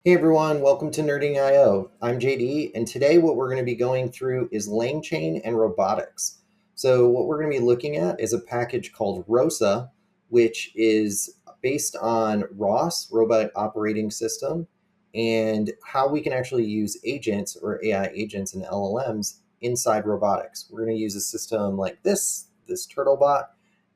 Hey everyone, welcome to Nerding.io. I'm JD, and today what we're going to be going through is Langchain and robotics. So, what we're going to be looking at is a package called ROSA, which is based on ROS, Robot Operating System, and how we can actually use agents or AI agents and LLMs inside robotics. We're going to use a system like this Turtlebot,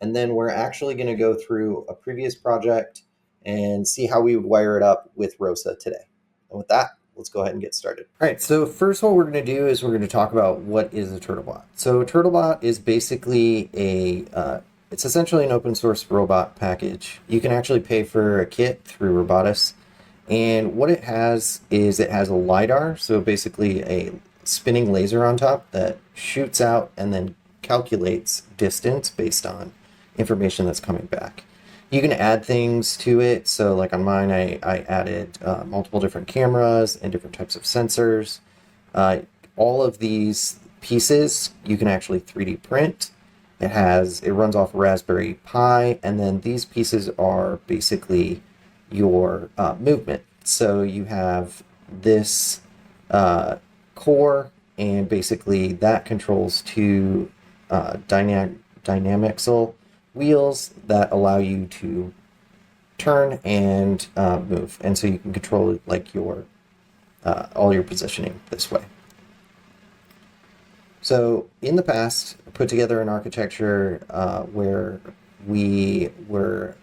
and then we're actually going to go through a previous project and see how we would wire it up with ROSA today. And with that, let's go ahead and get started. All right, so first what we're going to do is we're going to talk about what is a Turtlebot. So a Turtlebot is basically it's essentially an open source robot package. You can actually pay for a kit through Robotics. And what it has is it has a LiDAR, so basically a spinning laser on top that shoots out and then calculates distance based on information that's coming back. You can add things to it. So like on mine, I added multiple different cameras and different types of sensors. All of these pieces you can actually 3D print. It runs off Raspberry Pi, and then these pieces are basically your movement. So you have this core, and basically that controls two dynamical wheels that allow you to turn and move, and so you can control like your all your positioning this way. So in the past, I put together an architecture where we were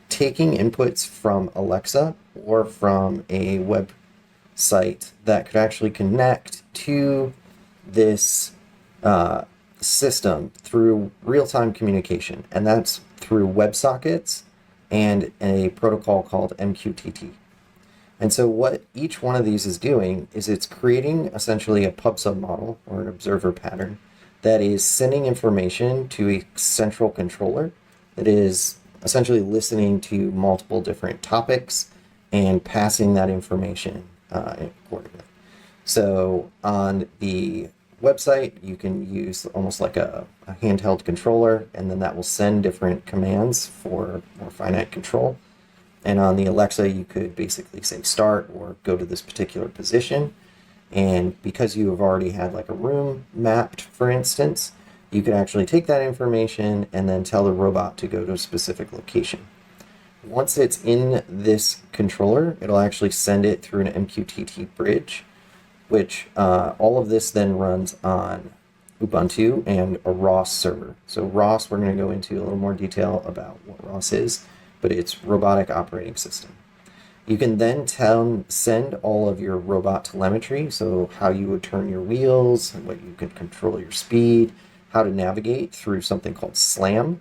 taking inputs from Alexa or from a website that could actually connect to this system through real-time communication, and that's through WebSockets and a protocol called MQTT. And so what each one of these is doing is it's creating essentially a pub/sub model or an observer pattern that is sending information to a central controller that is essentially listening to multiple different topics and passing that information accordingly. So on the website, you can use almost like a handheld controller, and then that will send different commands for more finite control. And on the Alexa, you could basically say start or go to this particular position. And because you have already had like a room mapped, for instance, you can actually take that information and then tell the robot to go to a specific location. Once it's in this controller, it'll actually send it through an MQTT bridge, which all of this then runs on Ubuntu and a ROS server. So ROS, we're going to go into a little more detail about what ROS is, but it's Robotic Operating System. You can then send all of your robot telemetry, so how you would turn your wheels, what you can control your speed, how to navigate through something called SLAM,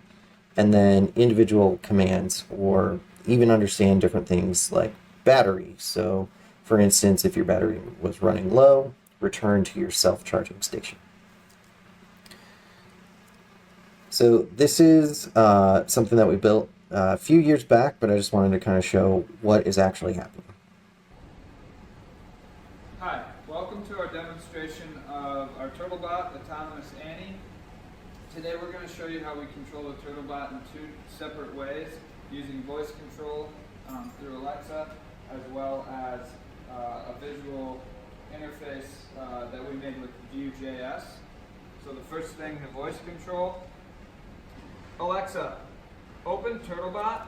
and then individual commands, or even understand different things like battery. So for instance, if your battery was running low, return to your self-charging station. So this is something that we built a few years back, but I just wanted to kind of show what is actually happening. Hi, welcome to our demonstration of our Turtlebot, Autonomous Annie. Today we're going to show you how we control the Turtlebot in two separate ways, using voice control through Alexa, as well as a visual interface that we made with Vue.js. So the first thing, the voice control. Alexa, open Turtlebot.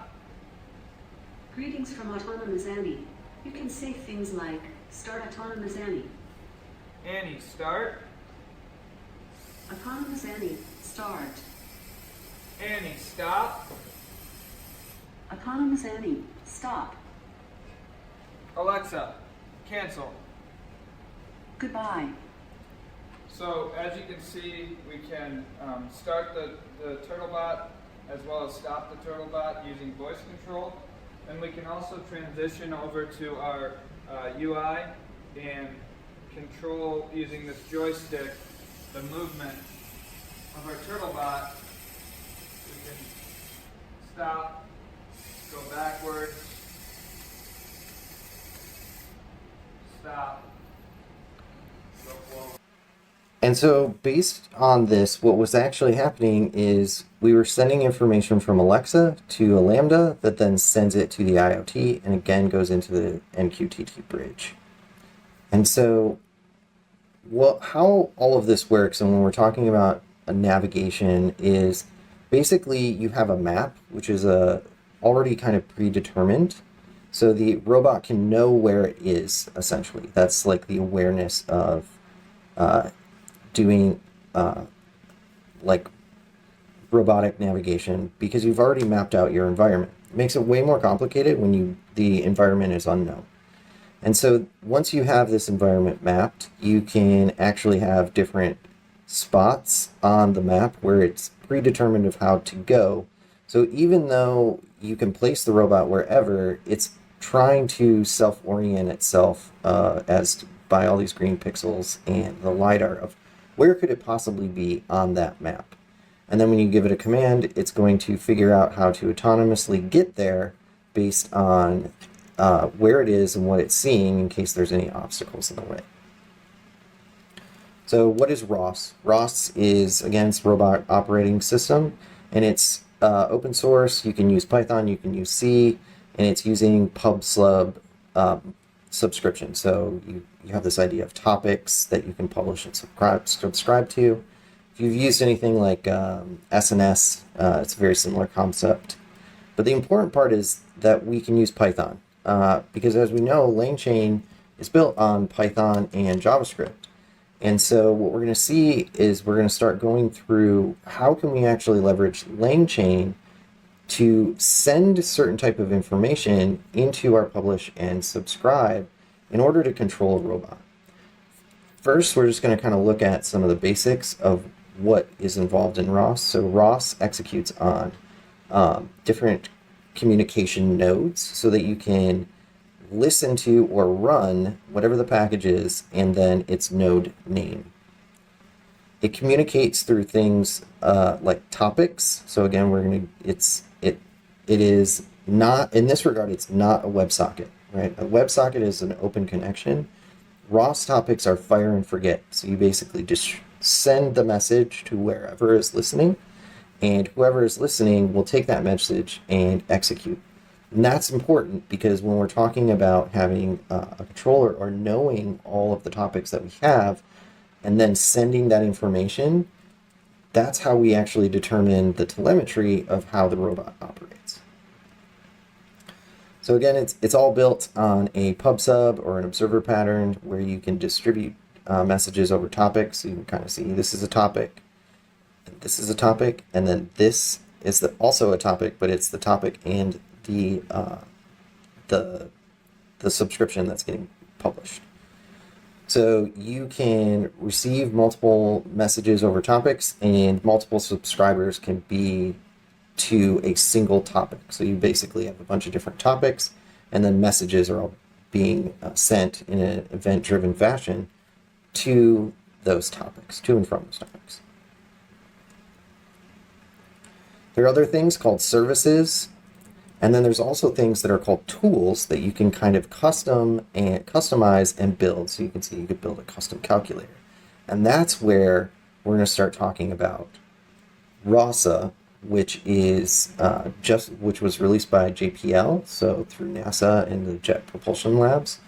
Greetings from Autonomous Annie. You can say things like, start Autonomous Annie. Annie, start. Autonomous Annie, start. Annie, stop. Autonomous Annie, stop. Alexa, cancel. Goodbye. So as you can see, we can start the Turtlebot as well as stop the Turtlebot using voice control. And we can also transition over to our UI and control using this joystick the movement of our Turtlebot. We can stop, go backwards, stop, go forward. And so, based on this, what was actually happening is we were sending information from Alexa to a Lambda that then sends it to the IoT and again goes into the MQTT bridge. And so, how all of this works, and when we're talking about a navigation, is basically you have a map, which is already kind of predetermined. So the robot can know where it is, essentially. That's like the awareness of doing like robotic navigation, because you've already mapped out your environment. It makes it way more complicated when the environment is unknown. And so once you have this environment mapped, you can actually have different spots on the map where it's predetermined of how to go. So even though you can place the robot wherever, it's trying to self-orient itself as by all these green pixels and the LiDAR of where could it possibly be on that map. And then when you give it a command, it's going to figure out how to autonomously get there based on where it is and what it's seeing in case there's any obstacles in the way. So what is ROS? ROS is, again, it's Robot Operating System, and it's open source. You can use Python, you can use C, and it's using PubSub subscription. So you have this idea of topics that you can publish and subscribe to. If you've used anything like SNS, it's a very similar concept. But the important part is that we can use Python. Because as we know, Langchain is built on Python and JavaScript. And so what we're going to see is we're going to start going through how can we actually leverage Langchain to send certain type of information into our publish and subscribe in order to control a robot. First, we're just going to kind of look at some of the basics of what is involved in ROS. So ROS executes on different communication nodes so that you can listen to or run whatever the package is and then its node name. It communicates through things like topics. So again, it is not, in this regard, it's not a WebSocket, right? A WebSocket is an open connection. ROS topics are fire and forget. So you basically just send the message to wherever is listening, and whoever is listening will take that message and execute. And that's important because when we're talking about having a controller or knowing all of the topics that we have and then sending that information, that's how we actually determine the telemetry of how the robot operates. So again, it's all built on a PubSub or an observer pattern where you can distribute messages over topics. So you can kind of see this is a topic, this is a topic, and then this is also a topic, but it's the topic and the subscription that's getting published. So you can receive multiple messages over topics, and multiple subscribers can be to a single topic. So you basically have a bunch of different topics, and then messages are all being sent in an event-driven fashion to those topics, to and from those topics. There are other things called services, and then there's also things that are called tools that you can kind of customize and build. So you can see you could build a custom calculator. And that's where we're going to start talking about ROSA, which is which was released by JPL, so through NASA and the Jet Propulsion Labs,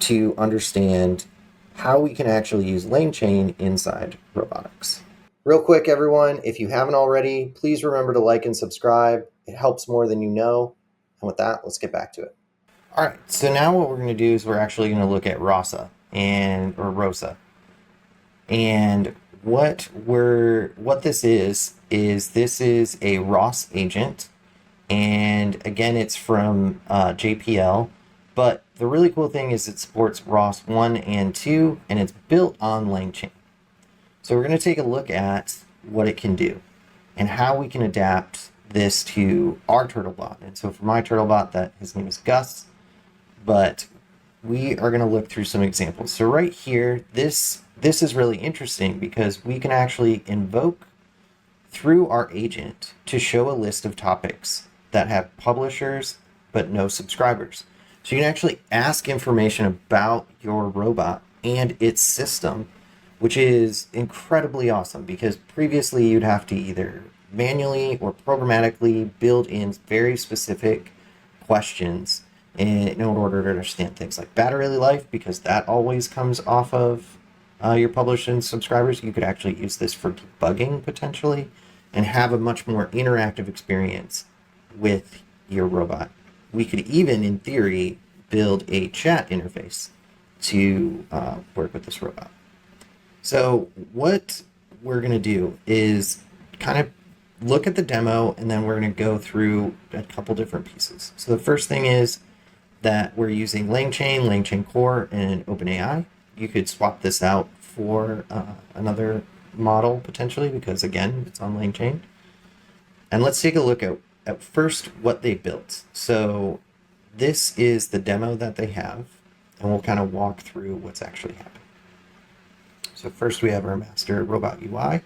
to understand how we can actually use Langchain inside robotics. Real quick, everyone, if you haven't already, please remember to like and subscribe. It helps more than you know. And with that, let's get back to it. All right, so now what we're going to do is we're actually going to look at ROSA or ROSA. And what this is this is a ROS agent. And again, it's from JPL. But the really cool thing is it supports ROS 1 and 2, and it's built on Langchain. So we're going to take a look at what it can do and how we can adapt this to our Turtlebot. And so for my Turtlebot, his name is Gus, but we are going to look through some examples. So right here, this is really interesting because we can actually invoke through our agent to show a list of topics that have publishers but no subscribers. So you can actually ask information about your robot and its system which is incredibly awesome because previously you'd have to either manually or programmatically build in very specific questions in order to understand things like battery life, because that always comes off of your publishers and subscribers. You could actually use this for debugging potentially and have a much more interactive experience with your robot. We could even, in theory, build a chat interface to work with this robot. So what we're going to do is kind of look at the demo, and then we're going to go through a couple different pieces. So the first thing is that we're using Langchain, Langchain Core, and OpenAI. You could swap this out for another model potentially, because again, it's on Langchain. And let's take a look at first what they built. So this is the demo that they have, and we'll kind of walk through what's actually happening. So first we have our master robot UI,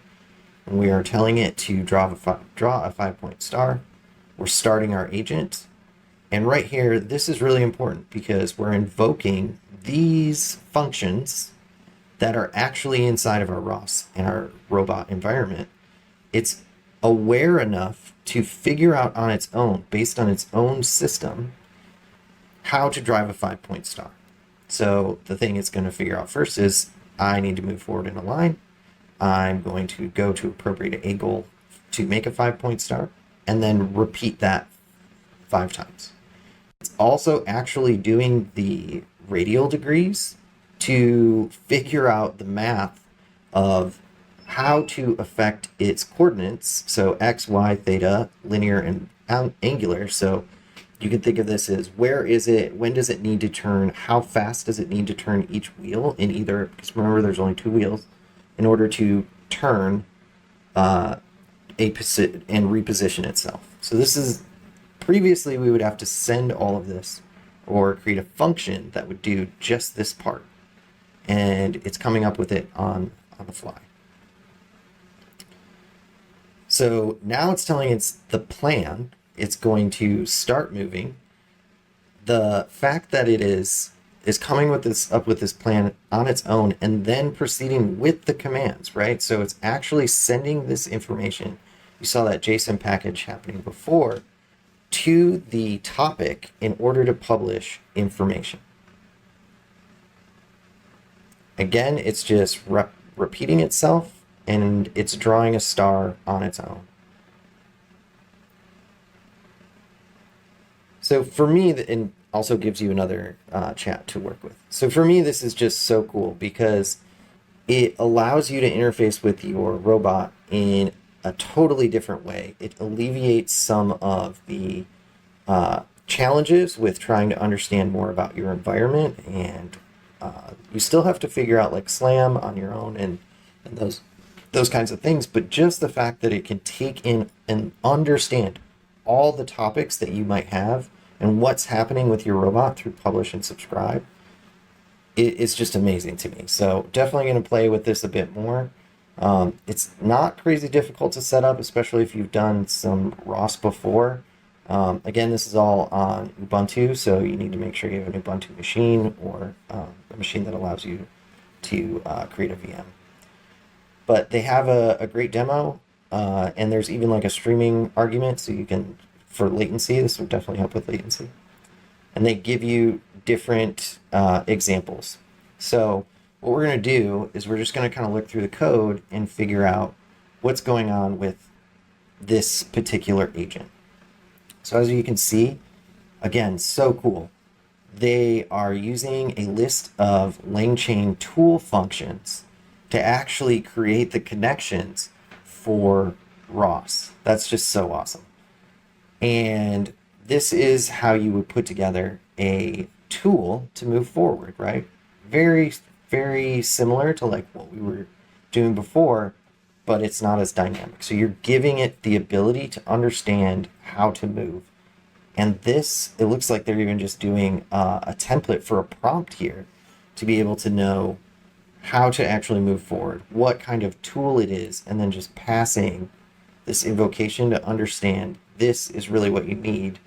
and we are telling it to draw a 5-point star. We're starting our agent. And right here, this is really important because we're invoking these functions that are actually inside of our ROS and our robot environment. It's aware enough to figure out on its own, based on its own system, how to drive a 5-point star. So the thing it's going to figure out first is, I need to move forward in a line. I'm going to go to appropriate a goal to make a 5-point star, and then repeat that 5 times. It's also actually doing the radial degrees to figure out the math of how to affect its coordinates. So x, y, theta, linear, and angular. So you can think of this as, where is it? When does it need to turn? How fast does it need to turn each wheel in either? Because remember, there's only 2 wheels in order to turn and reposition itself. So this is, previously we would have to send all of this or create a function that would do just this part, and it's coming up with it on the fly. So now it's telling it's the plan. It's going to start moving. The fact that it is coming with this plan on its own and then proceeding with the commands, right? So it's actually sending this information. You saw that JSON package happening before, to the topic in order to publish information. Again, it's just repeating itself, and it's drawing a star on its own. So for me, and also gives you another chat to work with. So for me, this is just so cool because it allows you to interface with your robot in a totally different way. It alleviates some of the challenges with trying to understand more about your environment, and you still have to figure out like SLAM on your own and those kinds of things, but just the fact that it can take in and understand all the topics that you might have and what's happening with your robot through publish and subscribe, it's just amazing to me. So definitely going to play with this a bit more. It's not crazy difficult to set up, especially if you've done some ROS before. Again, this is all on Ubuntu, so you need to make sure you have an Ubuntu machine or a machine that allows you to create a VM. But they have a great demo, and there's even like a streaming argument, so you can, for latency, this would definitely help with latency. And they give you different examples. So what we're going to do is we're just going to kind of look through the code and figure out what's going on with this particular agent. So as you can see, again, so cool. They are using a list of Langchain tool functions to actually create the connections for ROS. That's just so awesome. And this is how you would put together a tool to move forward, right? Very, very similar to like what we were doing before, but it's not as dynamic. So you're giving it the ability to understand how to move. And this, it looks like they're even just doing a template for a prompt here to be able to know how to actually move forward, what kind of tool it is, and then just passing this invocation to understand this is really what you need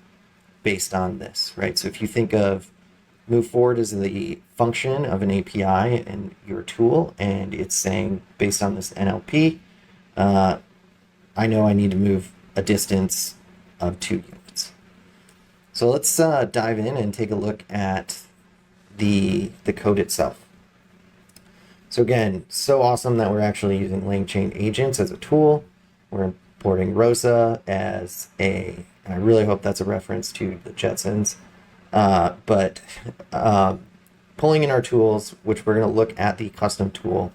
based on this, right? So if you think of move forward is the function of an API in your tool, and it's saying based on this NLP, I know I need to move a distance of 2 units. So let's dive in and take a look at the code itself. So again, so awesome that we're actually using Langchain agents as a tool. We're importing ROSA as and I really hope that's a reference to the Jetsons. But pulling in our tools, which we're going to look at the custom tool,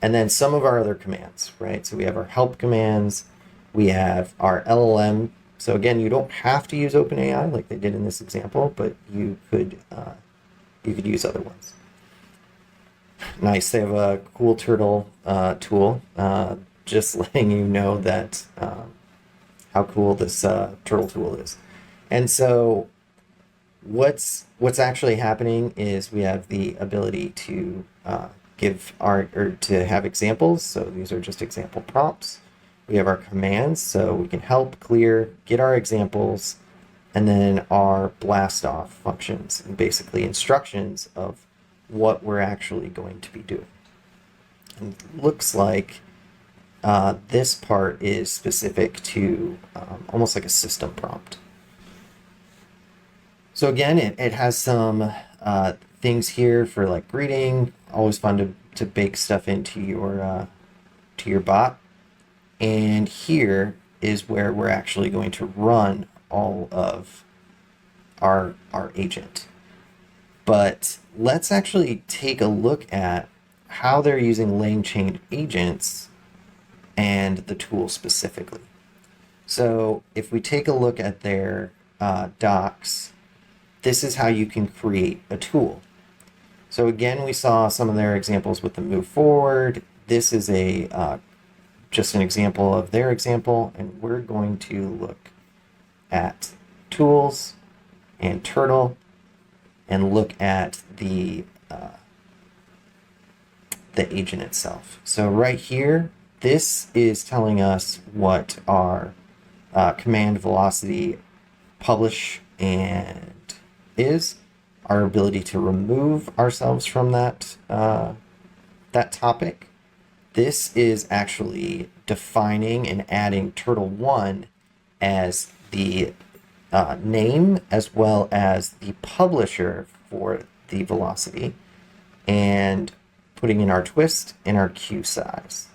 and then some of our other commands, right? So we have our help commands, we have our LLM. So again, you don't have to use OpenAI like they did in this example, but you could use other ones. Nice, they have a cool turtle tool. Just letting you know that how cool this turtle tool is. And so what's actually happening is we have the ability to to have examples. So these are just example prompts. We have our commands, so we can help, clear, get our examples, and then our blast off functions, and basically instructions of what we're actually going to be doing. And it looks like this part is specific to almost like a system prompt. So again, it has some things here for like greeting. Always fun to bake stuff into your bot. And here is where we're actually going to run all of our agent. But let's actually take a look at how they're using Langchain agents and the tool specifically. So if we take a look at their docs, this is how you can create a tool. So again, we saw some of their examples with the move forward. This is just an example of their example, and we're going to look at tools and turtle and look at the agent itself. So right here, this is telling us what our command velocity publish and is, our ability to remove ourselves from that topic. This is actually defining and adding turtle1 as the name as well as the publisher for the velocity, and putting in our twist and our queue size.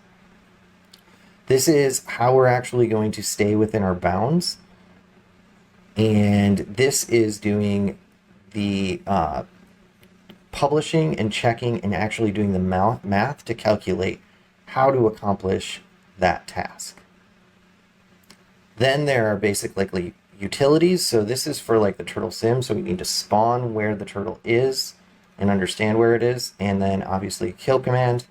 This is how we're actually going to stay within our bounds, and this is doing the publishing and checking and actually doing the math to calculate how to accomplish that task. Then there are basically utilities. So this is for like the turtle sim. So we need to spawn where the turtle is and understand where it is. And then obviously a kill command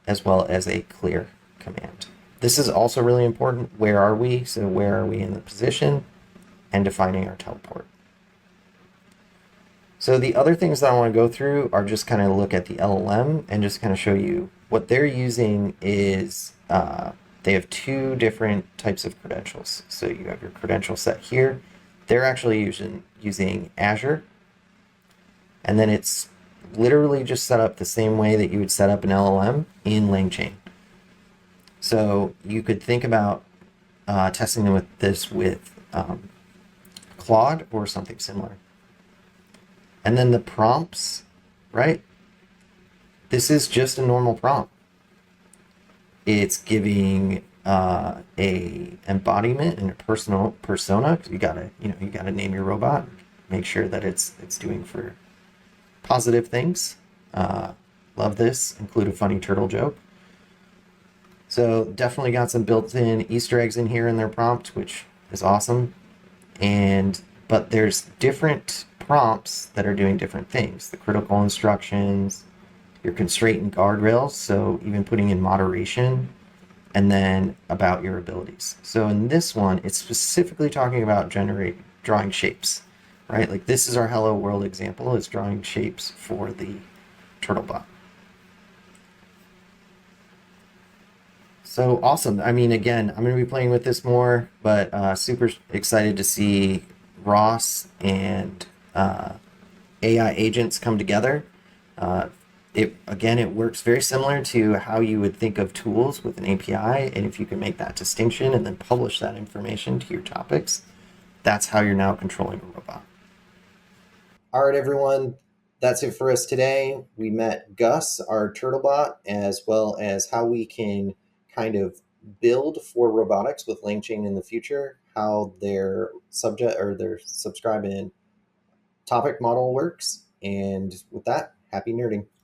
as well as a clear command. This is also really important. Where are we? So where are we in the position, and defining our teleport. So the other things that I want to go through are just kind of look at the LLM and just kind of show you what they're using is they have 2 different types of credentials. So you have your credential set here. They're actually using Azure. And then it's literally just set up the same way that you would set up an LLM in Langchain. So you could think about testing them with Claude or something similar. And then the prompts, right? This is just a normal prompt. It's giving a embodiment and a persona. Cause you gotta name your robot. Make sure that it's doing for positive things. Love this. Include a funny turtle joke. So definitely got some built-in Easter eggs in here in their prompt, which is awesome. But there's different prompts that are doing different things. The critical instructions, your constraint and guardrails, so even putting in moderation, and then about your abilities. So in this one, it's specifically talking about drawing shapes, right? Like this is our hello world example, is drawing shapes for the Turtlebot. So awesome. I mean, again, I'm going to be playing with this more, but super excited to see Ross and AI agents come together. Uh, it works very similar to how you would think of tools with an API, and if you can make that distinction and then publish that information to your topics, that's how you're now controlling a robot. All right, everyone, that's it for us today. We met Gus, our Turtlebot, as well as how we can kind of build for robotics with Langchain in the future, how their subject or their subscribe and topic model works. And with that, happy nerding.